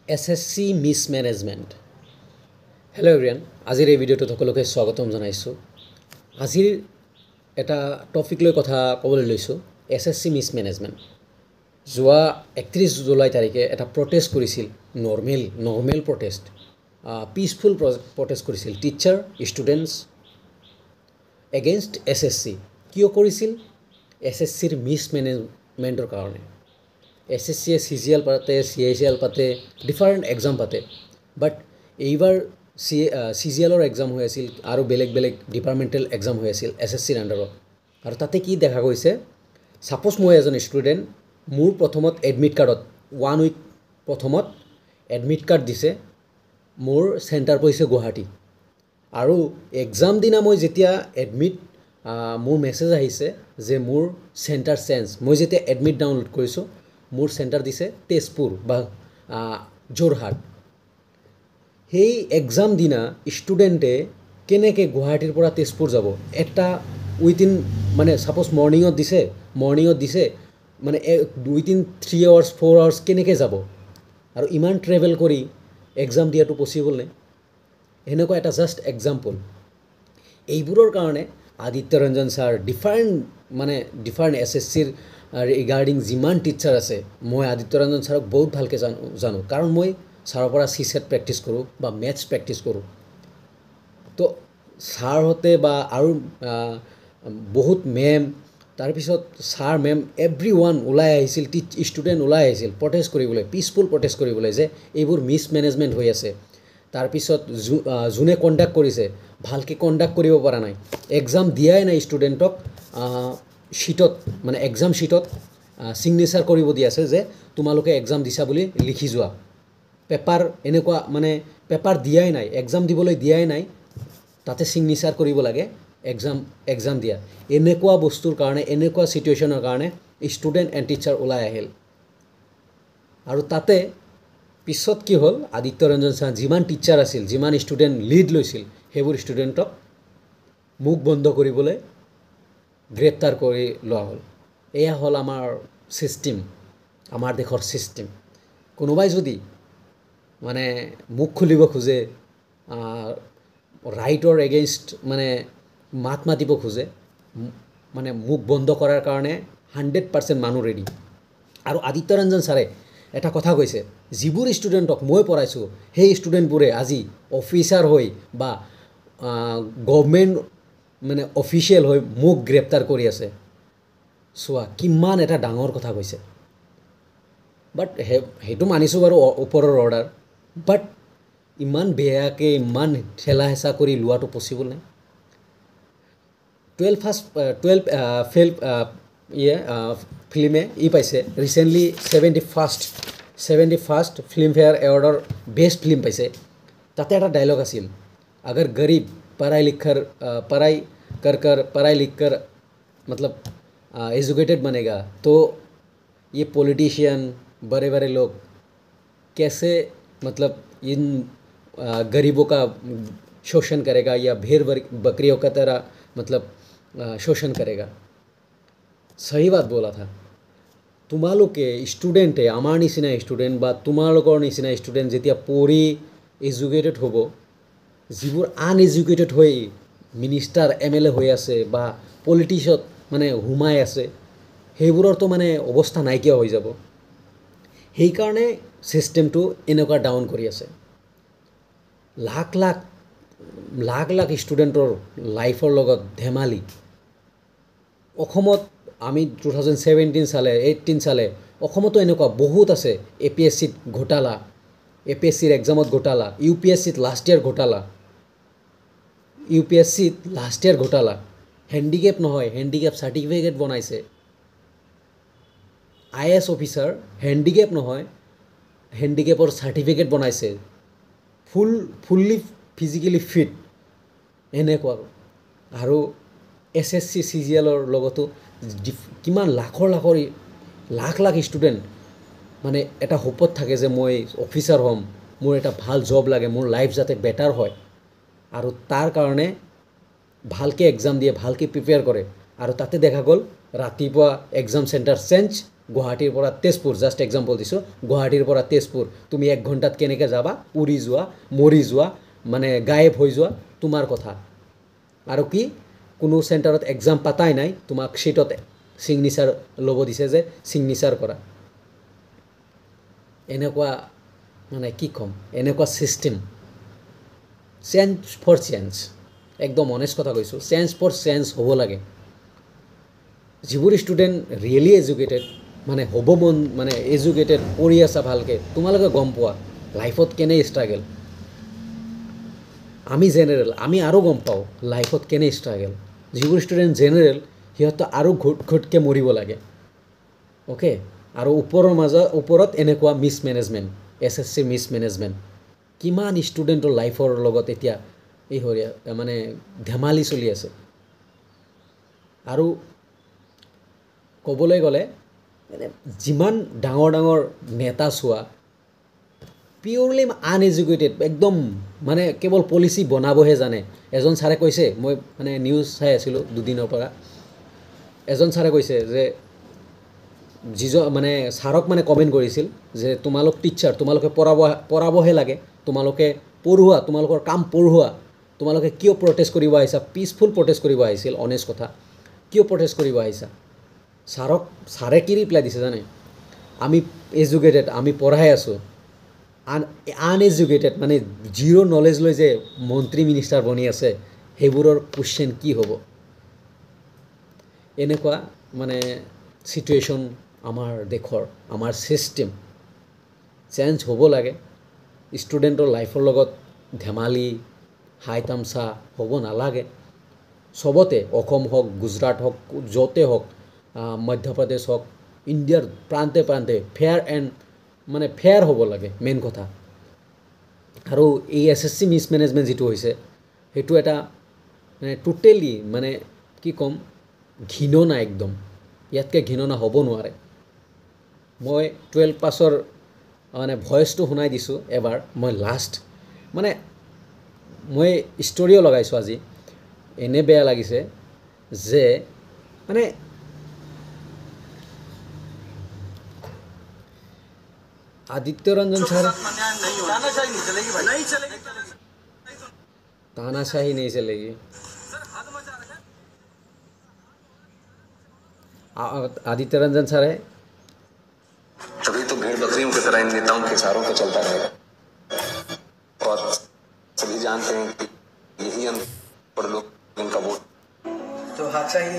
SSC mismanagement. Hello' everyone, আজিৰ এই ভিডিঅ'টোত সকলোকে স্বাগতম জনাইছোঁ। আজিৰ এটা টপিক লৈ কথা ক'বলৈ লৈছোঁ, SSC মিছমেনেজমেণ্ট। যোৱা 31 জুলাই তাৰিখে এটা প্ৰটেষ্ট কৰিছিল, নৰ্মেল প্ৰটেষ্ট, পিচফুল প্ৰটেষ্ট কৰিছিল টিচাৰ ষ্টুডেণ্টছ এগেইনষ্ট SSC। কিয় কৰিছিল? SSCৰ মিছমেনেজমেণ্টৰ কাৰণে। SSCয়ে CGL পাতে, CICL পাতে, ডিফাৰেণ্ট এক্সাম পাতে, বাট এইবাৰ CGLৰ এক্সাম হৈ আছিল আৰু বেলেগ ডিপাৰ্টমেণ্টেল এক্সাম হৈ আছিল SSCৰ আণ্ডাৰত। আৰু তাতে কি দেখা গৈছে, ছাপ'জ মই এজন ষ্টুডেণ্ট, মোৰ প্ৰথমত এডমিট কাৰ্ডত 1 উইক প্ৰথমত এডমিট কাৰ্ড দিছে, মোৰ চেণ্টাৰ পৰিছে গুৱাহাটী। আৰু এক্সাম দিনা মই যেতিয়া মোৰ মেছেজ আহিছে যে মোৰ চেণ্টাৰ চেঞ্জ, মই যেতিয়া এডমিট ডাউনলোড কৰিছোঁ, মোৰ চেণ্টাৰ দিছে তেজপুৰ বা যোৰহাট। সেই এক্সাম দিনা ষ্টুডেণ্টে কেনেকৈ গুৱাহাটীৰ পৰা তেজপুৰ যাব? এটা উইদিন মানে ছাপ'জ মৰ্ণিঙত দিছে মানে উইদিন 3 আৱাৰ্ছ 4 আৱাৰ্ছ কেনেকৈ যাব? আৰু ইমান ট্ৰেভেল কৰি এক্সাম দিয়াটো পচিবল নে? এনেকুৱা এটা জাষ্ট এক্সাম্পল। এইবোৰৰ কাৰণে আদিত্য ৰঞ্জন ছাৰ, ডিফাৰেণ্ট SSCৰ ৰিগাৰ্ডিং যিমান টিচাৰ আছে, মই আদিত্য ৰঞ্জন ছাৰক বহুত ভালকৈ জানো, কাৰণ মই ছাৰৰ পৰা CSET প্ৰেক্টিছ কৰোঁ বা মেথছ প্ৰেক্টিছ কৰোঁ। তো ছাৰহঁতে বা আৰু বহুত মেম, তাৰপিছত ছাৰ মেম এভৰিৱান ওলাই আহিছিল, ষ্টুডেণ্ট ওলাই আহিছিল প্ৰটেষ্ট কৰিবলৈ, পিচফুল প্ৰটেষ্ট কৰিবলৈ, যে এইবোৰ মিছমেনেজমেণ্ট হৈ আছে। তাৰপিছত যোনে কণ্ডাক্ট কৰিছে ভালকৈ কণ্ডাক্ট কৰিব পৰা নাই, এক্সাম দিয়াই নাই ষ্টুডেণ্টক, শ্বীটত মানে এক্সাম শ্বীটত ছিগনেচাৰ কৰিব দি আছে যে তোমালোকে এক্সাম দিছা বুলি লিখি যোৱা। এনেকুৱা মানে পেপাৰ দিয়াই নাই, এক্সাম দিবলৈ দিয়াই নাই, তাতে ছিগনেচাৰ কৰিব লাগে এক্সাম দিয়া। এনেকুৱা বস্তুৰ কাৰণে, এনেকুৱা ছিটুৱেশ্যনৰ কাৰণে ষ্টুডেণ্ট এণ্ড টিচাৰ ওলাই আহিল। আৰু তাতে পিছত কি হ'ল, আদিত্য ৰঞ্জন ছাৰ যিমান টিচাৰ আছিল, যিমান ষ্টুডেণ্ট লিড লৈছিল, সেইবোৰ ষ্টুডেণ্টক মুখ বন্ধ কৰিবলৈ গ্ৰেপ্তাৰ কৰি লোৱা হ'ল। এয়া হ'ল আমাৰ ছিষ্টেম, আমাৰ দেশৰ ছিষ্টেম। কোনোবাই যদি মানে মুখ খুলিব খোজে, ৰাইটৰ এগেইনষ্ট মানে মাত মাতিব খোজে, মানে মুখ বন্ধ কৰাৰ কাৰণে 100% মানুহ ৰেডি। আৰু আদিত্য ৰঞ্জন ছাৰে এটা কথা কৈছে, যিবোৰ ষ্টুডেণ্টক মই পঢ়াইছোঁ সেই ষ্টুডেণ্টবোৰে আজি অফিচাৰ হৈ বা গভৰ্ণমেণ্ট মানে অফিচিয়েল হৈ মোক গ্ৰেপ্তাৰ কৰি আছে। চোৱা কিমান এটা ডাঙৰ কথা কৈছে। বাট সেইটো মানিছোঁ বাৰু, ওপৰৰ অৰ্ডাৰ, বাট ইমান বেয়াকৈ ইমান ঠেলা হেঁচা কৰি লোৱাটো পচিবল নাই। 12 ফেইল ফিল্মে পাইছে ৰিচেণ্টলি 71st ফিল্মফেয়াৰ এৱাৰ্ডৰ বেষ্ট ফিল্ম পাইছে। তাতে এটা ডাইলগ আছিল, আগাৰ গৰীব পঢ়াই লিখ कर मतलब एजुकेटेड बनेगा तो ये पॉलिटिशियन बड़े लोग कैसे मतलब इन गरीबों का शोषण करेगा या भेड़ बकरियों का तरह मतलब शोषण करेगा। सही बात बोला था। তোমালোকে ষ্টুডেণ্টে, আমাৰ নিচিনা ষ্টুডেণ্ট বা তোমালোকৰ নিচিনা ষ্টুডেণ্ট যেতিয়া পঢ়ি এজুকেটেড হ'ব, যিবোৰ আনএজুকেটেড হৈ মিনিষ্টাৰ MLA হৈ আছে বা পলিটিক্সত মানে সোমাই আছে, সেইবোৰৰতো মানে অৱস্থা নাইকিয়া হৈ যাব। সেইকাৰণে ছিষ্টেমটো এনেকুৱা ডাউন কৰি আছে। লাখ লাখ ষ্টুডেণ্টৰ লাইফৰ লগত ধেমালি। অসমত আমি 2017 চালে 18 চালে অসমতো এনেকুৱা বহুত আছে, APSCত ঘোটালা, APSCৰ এক্সামত ঘোটালা, UPSCত লাষ্ট ইয়াৰ ঘোটালা, হেণ্ডিকেপ নহয়, হেণ্ডিকেপ চাৰ্টিফিকেট বনাইছে। IAS অফিচাৰ হেণ্ডিকেপ নহয়, হেণ্ডিকেপৰ চাৰ্টিফিকেট বনাইছে, ফুল্লি ফিজিকেলি ফিট এনেকুৱা। আৰু SSC CGLৰ লগতো কিমান লাখ ষ্টুডেণ্ট মানে এটা হোপত থাকে যে মই অফিচাৰ হ'ম, মোৰ এটা ভাল জব লাগে, মোৰ লাইফ যাতে বেটাৰ হয়, আৰু তাৰ কাৰণে ভালকৈ এক্সাম দিয়ে, ভালকৈ প্ৰিপেয়াৰ কৰে। আৰু তাতে দেখা গ'ল ৰাতিপুৱা এক্সাম চেণ্টাৰ চেঞ্জ, গুৱাহাটীৰ পৰা তেজপুৰ জাষ্ট এক্সাম্পল দিছোঁ গুৱাহাটীৰ পৰা তেজপুৰ তুমি 1 ঘণ্টাত কেনেকৈ যাবা উৰি যোৱা মৰি যোৱা মানে গায়েব হৈ যোৱা তোমাৰ কথা আৰু কি কোনো চেণ্টাৰত এক্সাম পাতাই নাই তোমাক ছিটত ছিগনেচাৰ ল'ব দিছে যে ছিগনেচাৰ কৰা এনেকুৱা মানে কি ক'ম এনেকুৱা ছিষ্টেম চেঞ্জ ফৰ চেঞ্জ একদম অনেষ্ট কথা কৈছোঁ চেঞ্জ ফৰ চেঞ্জ হ'ব লাগে যিবোৰ ষ্টুডেণ্ট ৰিয়েলি এডুকেটেড মানে হ'ব মন মানে এডুকেটেড পঢ়ি আছা ভালকৈ তোমালোকে গম পোৱা লাইফত কেনে ষ্ট্ৰাগল আমি জেনেৰেল আমি আৰু গম পাওঁ লাইফত কেনে ষ্ট্ৰাগল যিবোৰ ষ্টুডেণ্ট জেনেৰেল সিহঁতে আৰু ঘুটকৈ মৰিব লাগে অ'কে আৰু ওপৰত এনেকুৱা মিছমেনেজমেণ্ট SSC মিছমেনেজমেণ্ট কিমান ষ্টুডেণ্টৰ লাইফৰ লগত এতিয়া এই মানে ধেমালি চলি আছে আৰু ক'বলৈ গ'লে যিমান ডাঙৰ ডাঙৰ নেতা চোৱা পিয়ৰলি আনএডুকেটেড একদম মানে কেৱল পলিচি বনাবহে জানে এজন ছাৰে কৈছে মই মানে নিউজ চাই আছিলোঁ দুদিনৰ পৰা এজন ছাৰে কৈছে যে যিজন মানে ছাৰক মানে কমেণ্ট কৰিছিল যে তোমালোক টিচাৰ তোমালোকে পঢ়াবহে লাগে তোমালোকে পঢ়োৱা তোমালোকৰ কাম পঢ়োৱা তোমালোকে কিয় প্ৰটেষ্ট কৰিব আহিছা পিচফুল প্ৰটেষ্ট কৰিব আহিছিল অনেষ্ট কথা কিয় প্ৰটেষ্ট কৰিব আহিছা ছাৰে কি ৰিপ্লাই দিছে জানে আমি এডুকেটেড আমি পঢ়াই আছোঁ আনএডুকেটেড মানে জিৰ' নলেজ লৈ যে মন্ত্ৰী মিনিষ্টাৰ বনি আছে সেইবোৰৰ কুৱেশ্যন কি হ'ব এনেকুৱা মানে চিটুৱেশ্যন আমাৰ দেশৰ আমাৰ ছিষ্টেম চেঞ্জ হ'ব লাগে ষ্টুডেণ্টৰ লাইফৰ লগত ধেমালি হাই তামচা হ'ব নালাগে চবতে অসম হওক গুজৰাট হওক য'তে হওক মধ্যপ্ৰদেশ হওক ইণ্ডিয়াৰ প্ৰান্তে প্ৰান্তে ফেয়াৰ হ'ব লাগে মেইন কথা আৰু এই SSC মিছমেনেজমেণ্ট যিটো হৈছে সেইটো এটা মানে টোটেলি মানে কি ক'ম ঘিণনা একদম ইয়াতকৈ ঘিণনা হ'ব নোৱাৰে মই 12 পাছৰ মানে ভইচটো শুনাই দিছোঁ এবাৰ মই লাষ্ট মানে মই ষ্টৰিও লগাইছোঁ আজি এনে বেয়া লাগিছে যে মানে आदित्य रंजन सर तानाशाही नहीं चलेगी आदित्य रंजन सर है तभी तो भेड़ बकरियों की तरह इन नेताओं के इशारों पे चलता रहेगा और सभी जानते हैं कि यही अनपढ़ लोग इनका वोट तो हादसा ही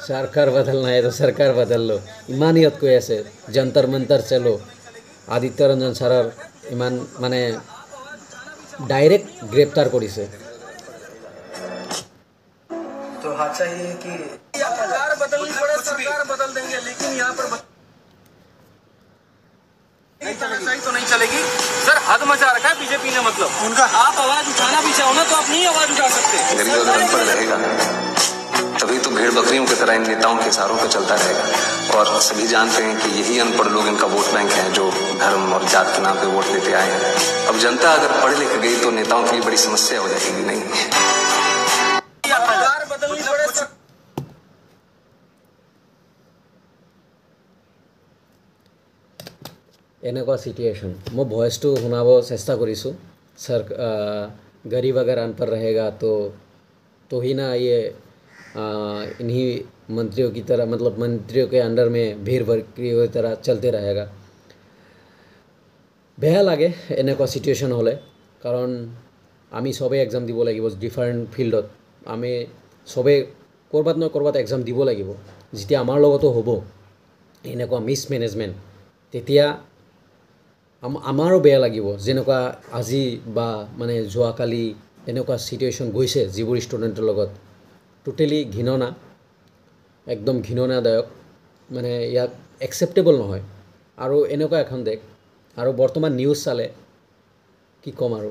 सरकार बदलना है तो सरकार बदल लो इमानियत কৈ আছে जंतर मंतर चलो आदित्य रंजन सर इमान माने डायरेक्ट ग्रेप्तार কৰিছে तो हादसा ये है कि सरकार बदलनी पड़े सरकार बदल देंगे लेकिन यहाँ पर तो नहीं चलेगी सर हद मचा रखा है बीजेपी ने मतलब उनका आप आवाज उठाना भी चाहो ना तो आप नहीं आवाज उठा सकते रहेगा तभी तो भेड़ बकरियों की तरह इन नेताओं के इशारों पे चलता रहेगा और सभी जानते हैं कि यही अनपढ़ लोग इनका वोट बैंक है जो धर्म और जात के नाम पे वोट देते आए हैं अब जनता अगर पढ़ लिख गई तो नेताओं की बड़ी समस्या हो जाएगी नहीं এনেকুৱা সিচুৱেশ্যন মই ভয়েসটো শুনাব চেষ্টা কৰিছোঁ सर गरीब अगर अनपढ़ रहेगा तो ही ना ये इन्हीं मंत्रियों की तरह मतलब मंत्रियों के अंडर में भीड़ भड़की तरह चलते रहेगा বেয়া লাগে এনেকুৱা সিচুৱেশ্যন হ'লে কাৰণ আমি সবে এক্সাম দিব লাগিব ডিফাৰেণ্ট ফিল্ডত আমি সবে ক'ৰবাত নহয় ক'ৰবাত এক্সাম দিব লাগিব যেতিয়া আমাৰ লগতো হ'ব এনেকুৱা মিছমেনেজমেণ্ট তেতিয়া আমাৰো বেয়া লাগিব যেনেকুৱা আজি বা মানে যোৱাকালি এনেকুৱা সিচুৱেশ্যন গৈছে যিবোৰ ষ্টুডেণ্টৰ লগত টোটেলি ঘিণনা একদম ঘিণনাদায়ক মানে ইয়াক একচেপ্টেবল নহয় আৰু এনেকুৱা এখন দেশ আৰু বৰ্তমান নিউজ চালে কি ক'ম আৰু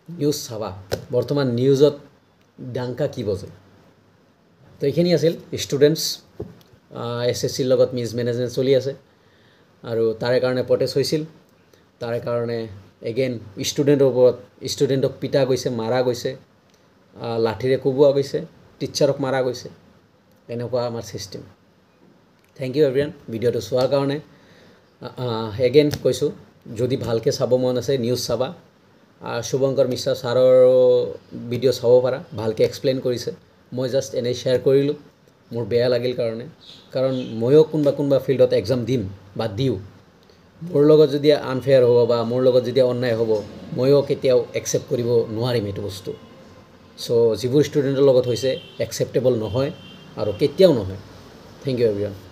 নিউজ চাবা বৰ্তমান নিউজত ডাংকা কি বজে তো এইখিনি আছিল ষ্টুডেণ্টছ SSCৰ লগত মিছমেনেজমেণ্ট চলি আছে আৰু তাৰে কাৰণে প্ৰটেষ্ট হৈছিল তাৰে কাৰণে এগেইন ষ্টুডেণ্টৰ ওপৰত ষ্টুডেণ্টক পিটা গৈছে মাৰা গৈছে লাঠিৰে কোবোৱা গৈছে টিচাৰক মাৰা গৈছে এনেকুৱা আমাৰ ছিষ্টেম থেংক ইউ এভৰিৱান ভিডিঅ'টো চোৱাৰ কাৰণে এগেইন কৈছোঁ যদি ভালকৈ চাব মন আছে নিউজ চাবা শুভঙ্কৰ মিশ্ৰ ছাৰৰ ভিডিঅ' চাব পাৰা ভালকৈ এক্সপ্লেইন কৰিছে মই জাষ্ট এনেই শ্বেয়াৰ কৰিলোঁ মোৰ বেয়া লাগিল কাৰণ ময়ো কোনোবা ফিল্ডত এক্সাম দিম বা দিওঁ মোৰ লগত যদি আনফেয়াৰ হ'ব বা মোৰ লগত যদি অন্যায় হ'ব ময়ো কেতিয়াও একচেপ্ট কৰিব নোৱাৰিম এইটো বস্তু চ' যিবোৰ ষ্টুডেণ্টৰ লগত হৈছে একচেপ্টেবল নহয় আৰু কেতিয়াও নহয় থেংক ইউ এভৰিৱান